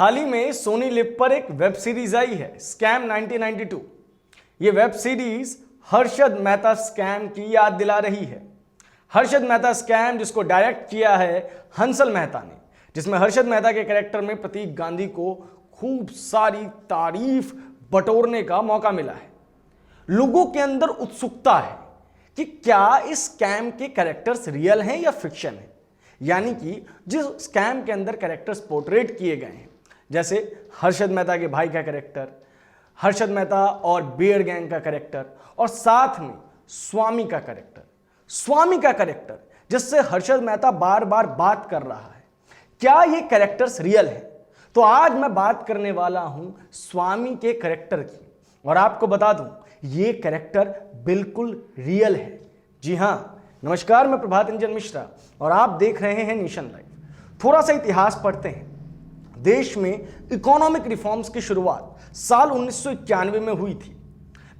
हाल ही में सोनी लिव पर एक वेब सीरीज आई है स्कैम 1992। ये web series Harshad Mehta scam की याद दिला रही है। हर्षद मेहता स्कैम जिसको डायरेक्ट किया है हंसल मेहता ने, जिसमें हर्षद मेहता के कैरेक्टर में प्रतीक गांधी को खूब सारी तारीफ बटोरने का मौका मिला है। लोगों के अंदर उत्सुकता है कि क्या इस स्कैम के कैरेक्टर्स रियल हैं या फिक्शन है, यानी कि जिस स्कैम के अंदर कैरेक्टर्स पोर्ट्रेट किए गए हैं, जैसे हर्षद मेहता के भाई का कैरेक्टर, हर्षद मेहता और बियर गैंग का कैरेक्टर, और साथ में स्वामी का कैरेक्टर जिससे हर्षद मेहता बार बार बात कर रहा है, क्या ये कैरेक्टर्स रियल है? तो आज मैं बात करने वाला हूं स्वामी के कैरेक्टर की, और आपको बता दूं ये कैरेक्टर बिल्कुल रियल है। जी हां, नमस्कार, मैं प्रभात रंजन मिश्रा और आप देख रहे हैं नेशन लाइव। थोड़ा सा इतिहास पढ़ते हैं। देश में इकोनॉमिक रिफॉर्म्स की शुरुआत साल 1991 में हुई थी।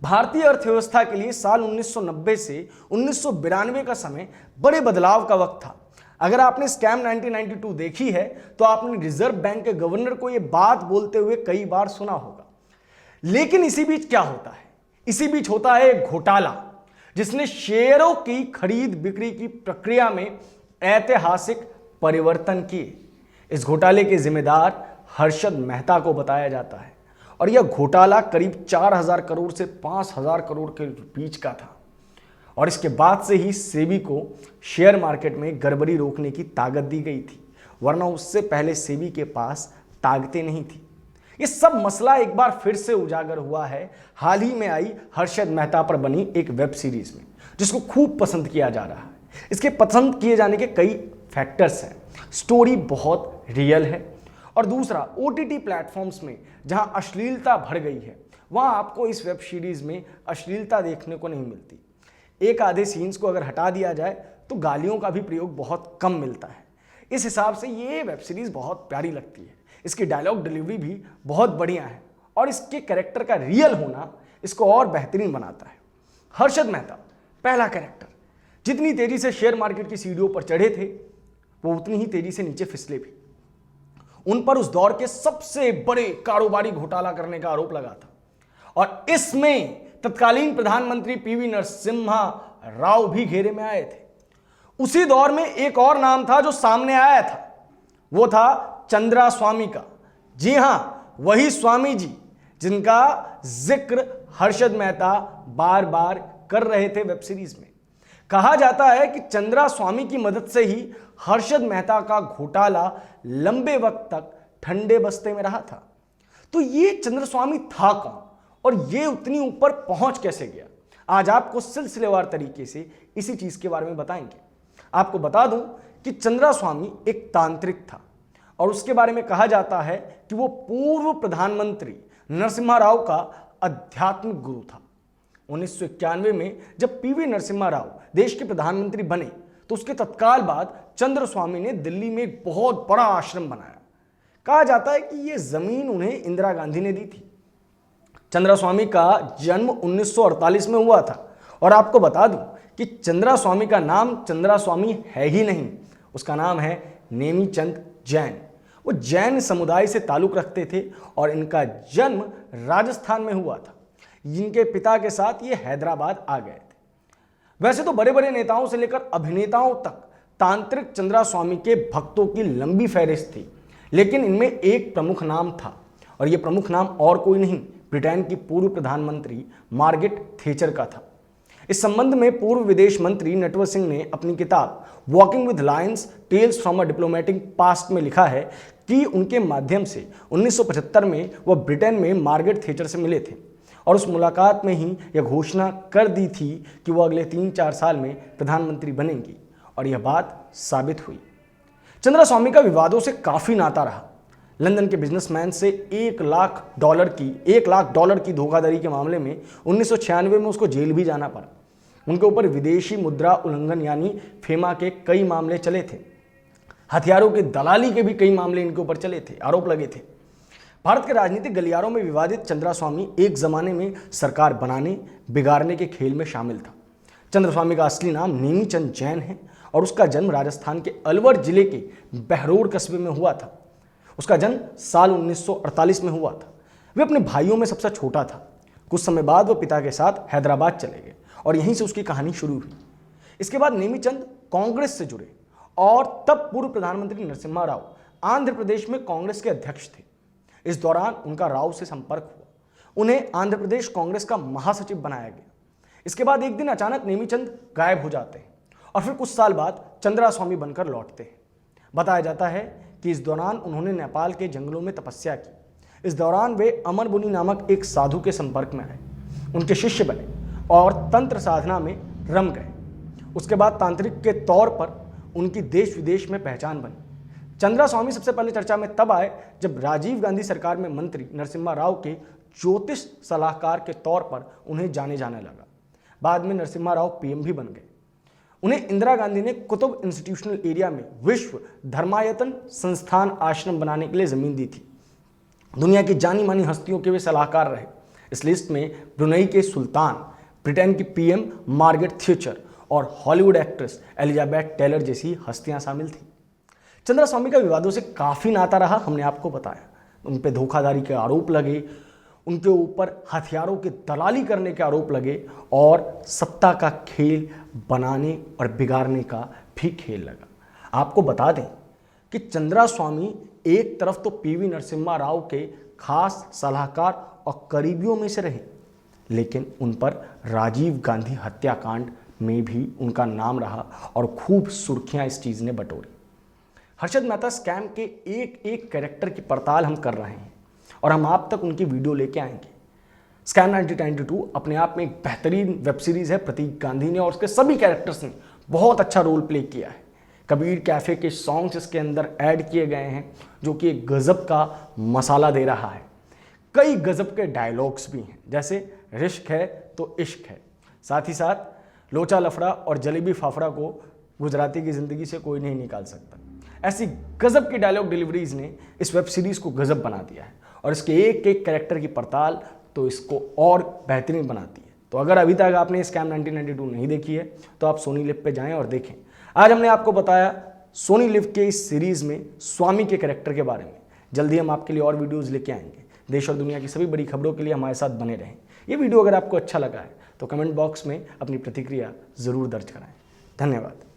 भारतीय अर्थव्यवस्था के लिए साल 1990 से 1992 का समय बड़े बदलाव का वक्त था। अगर आपने स्कैम 1992 देखी है तो आपने रिजर्व बैंक के गवर्नर को यह बात बोलते हुए कई बार सुना होगा। लेकिन इसी बीच क्या होता है? इसी बीच होता है एक घोटाला जिसने शेयरों की खरीद बिक्री की प्रक्रिया में ऐतिहासिक परिवर्तन किए। इस घोटाले के जिम्मेदार हर्षद मेहता को बताया जाता है और यह घोटाला करीब 4000 करोड़ से 5000 करोड़ के बीच का था। और इसके बाद से ही सेबी को शेयर मार्केट में गड़बड़ी रोकने की ताकत दी गई थी, वरना उससे पहले सेबी के पास ताकतें नहीं थी। ये सब मसला एक बार फिर से उजागर हुआ है हाल ही में आई हर्षद मेहता पर बनी एक वेब सीरीज में, जिसको खूब पसंद किया जा रहा है। इसके पसंद किए जाने के कई फैक्टर्स हैं। स्टोरी बहुत रियल है, और दूसरा ओटीटी प्लेटफॉर्म्स में जहां अश्लीलता भर गई है, वहां आपको इस वेब सीरीज में अश्लीलता देखने को नहीं मिलती। एक आधे सीन्स को अगर हटा दिया जाए तो गालियों का भी प्रयोग बहुत कम मिलता है। इस हिसाब से ये वेब सीरीज बहुत प्यारी लगती है। इसकी डायलॉग डिलीवरी भी बहुत बढ़िया है और इसके कैरेक्टर का रियल होना इसको और बेहतरीन बनाता है। हर्षद मेहता पहला कैरेक्टर जितनी तेजी से शेयर मार्केट की सीढ़ियों पर चढ़े थे, वो उतनी ही तेजी से नीचे फिसले भी। उन पर उस दौर के सबसे बड़े कारोबारी घोटाला करने का आरोप लगा था, और इसमें तत्कालीन प्रधानमंत्री पीवी नरसिम्हा राव भी घेरे में आए थे। उसी दौर में एक और नाम था जो सामने आया था, वो था चंद्रा स्वामी का। जी हां, वही स्वामी जी जिनका जिक्र हर्षद मेहता बार बार कर रहे थे वेब सीरीज में। कहा जाता है कि चंद्रा स्वामी की मदद से ही हर्षद मेहता का घोटाला लंबे वक्त तक ठंडे बस्ते में रहा था। तो ये चंद्र स्वामी था कौन और ये उतनी ऊपर पहुंच कैसे गया? आज आपको सिलसिलेवार तरीके से इसी चीज के बारे में बताएंगे। आपको बता दूं कि चंद्रा स्वामी एक तांत्रिक था, और उसके बारे में कहा जाता है कि वो पूर्व प्रधानमंत्री नरसिम्हा राव का आध्यात्मिक गुरु था। 1991 में जब पीवी नरसिम्हा राव देश के प्रधानमंत्री बने तो उसके तत्काल बाद चंद्र स्वामी ने दिल्ली में एक बहुत बड़ा आश्रम बनाया। कहा जाता है कि यह जमीन उन्हें इंदिरा गांधी ने दी थी। चंद्रा स्वामी का जन्म 1948 में हुआ था, और आपको बता दूं कि चंद्रा स्वामी का नाम चंद्रा स्वामी है ही नहीं, उसका नाम है नेमीचंद जैन। वो जैन समुदाय से ताल्लुक रखते थे और इनका जन्म राजस्थान में हुआ था। जिनके पिता के साथ ये हैदराबाद आ गए थे। वैसे तो बड़े बड़े नेताओं से लेकर अभिनेताओं तक तांत्रिक चंद्रा स्वामी के भक्तों की लंबी फहरिस्त थी, लेकिन इनमें एक प्रमुख नाम था, और यह प्रमुख नाम और कोई नहीं, ब्रिटेन की पूर्व प्रधानमंत्री मार्गरेट थैचर का था। इस संबंध में पूर्व विदेश मंत्री नटवर सिंह ने अपनी किताब walking with lions tales from a diplomatic past में लिखा है कि उनके माध्यम से 1975 में वह ब्रिटेन में मार्गरेट थैचर से मिले थे, और उस मुलाकात में ही यह घोषणा कर दी थी कि वह अगले 3-4 साल में प्रधानमंत्री बनेंगी, और यह बात साबित हुई। चंद्रा स्वामी का विवादों से काफी नाता रहा। लंदन के बिजनेसमैन से $1 लाख की धोखाधड़ी के मामले में 1996 में उसको जेल भी जाना पड़ा। उनके ऊपर विदेशी मुद्रा उल्लंघन यानी फेमा के कई मामले चले थे। हथियारों की दलाली के भी कई मामले इनके ऊपर चले थे, आरोप लगे थे। भारत के राजनीतिक गलियारों में विवादित चंद्रा स्वामी एक जमाने में सरकार बनाने बिगाड़ने के खेल में शामिल था। चंद्र स्वामी का असली नाम नेमीचंद जैन है, और उसका जन्म राजस्थान के अलवर जिले के बहरोड कस्बे में हुआ था। उसका जन्म साल 1948 में हुआ था। वे अपने भाइयों में सबसे छोटा था। कुछ समय बाद वो पिता के साथ हैदराबाद चले गए और यहीं से उसकी कहानी शुरू हुई। इसके बाद नेमीचंद कांग्रेस से जुड़े और तब पूर्व प्रधानमंत्री नरसिम्हा राव आंध्र प्रदेश में कांग्रेस के अध्यक्ष थे। इस दौरान उनका राव से संपर्क हुआ। उन्हें आंध्र प्रदेश कांग्रेस का महासचिव बनाया गया। इसके बाद एक दिन अचानक नेमीचंद गायब हो जाते हैं और फिर कुछ साल बाद चंद्रास्वामी बनकर लौटते हैं। बताया जाता है कि इस दौरान उन्होंने नेपाल के जंगलों में तपस्या की। इस दौरान वे अमर मुनि नामक एक साधु के संपर्क में आए, उनके शिष्य बने और तंत्र साधना में रम गए। उसके बाद तांत्रिक के तौर पर उनकी देश विदेश में पहचान बनी। चंद्रास्वामी सबसे पहले चर्चा में तब आए जब राजीव गांधी सरकार में मंत्री नरसिम्हा राव के ज्योतिष सलाहकार के तौर पर उन्हें जाने जाने लगा। बाद में नरसिम्हा राव पीएम भी बन गए। उन्हें इंदिरा गांधी ने कुतुब इंस्टीट्यूशनल एरिया में विश्व धर्मायतन संस्थान आश्रम बनाने के लिए जमीन दी थी। दुनिया की जानी मानी हस्तियों के वे सलाहकार रहे। इस लिस्ट में ब्रुनई के सुल्तान, ब्रिटेन की पीएम मार्गरेट थैचर और हॉलीवुड एक्ट्रेस एलिजाबेथ टेलर जैसी हस्तियां शामिल थी। चंद्रास्वामी का विवादों से काफी नाता रहा, हमने आपको बताया। उन पे धोखाधड़ी के आरोप लगे, उनके ऊपर हथियारों की दलाली करने के आरोप लगे और सत्ता का खेल बनाने और बिगाड़ने का भी खेल लगा। आपको बता दें कि चंद्रास्वामी एक तरफ तो पीवी नरसिम्हा राव के खास सलाहकार और करीबियों में से रहे, लेकिन उन पर राजीव गांधी हत्याकांड में भी उनका नाम रहा और खूब सुर्खियां इस चीज ने बटोरी। हर्षद मेहता स्कैम के एक एक कैरेक्टर की पड़ताल हम कर रहे हैं और हम आप तक उनकी वीडियो लेके आएंगे। स्कैम 1992 अपने आप में एक बेहतरीन वेब सीरीज है। प्रतीक गांधी ने और उसके सभी कैरेक्टर्स ने बहुत अच्छा रोल प्ले किया है। कबीर कैफे के सॉन्ग्स इसके अंदर ऐड किए गए हैं जो कि एक गजब का मसाला दे रहा है। कई गजब के डायलॉग्स भी हैं, जैसे रिश्क है तो इश्क है। साथ ही साथ लोचा लफड़ा और जलेबी फाफड़ा को गुजराती की जिंदगी से कोई नहीं निकाल सकता। ऐसी गजब की डायलॉग डिलीवरीज ने इस वेब सीरीज को गजब बना दिया है और इसके एक एक कैरेक्टर की पड़ताल तो इसको और बेहतरीन बनाती है। तो अगर अभी तक आपने स्कैम 1992 नहीं देखी है तो आप सोनी लिव पे जाएं और देखें। आज हमने आपको बताया सोनी लिव के इस सीरीज में स्वामी के कैरेक्टर के बारे में। जल्दी हम आपके लिए और वीडियोस लेके आएंगे। देश और दुनिया की सभी बड़ी खबरों के लिए हमारे साथ बने रहें। ये वीडियो अगर आपको अच्छा लगा है तो कमेंट बॉक्स में अपनी प्रतिक्रिया जरूर दर्ज कराएं। धन्यवाद।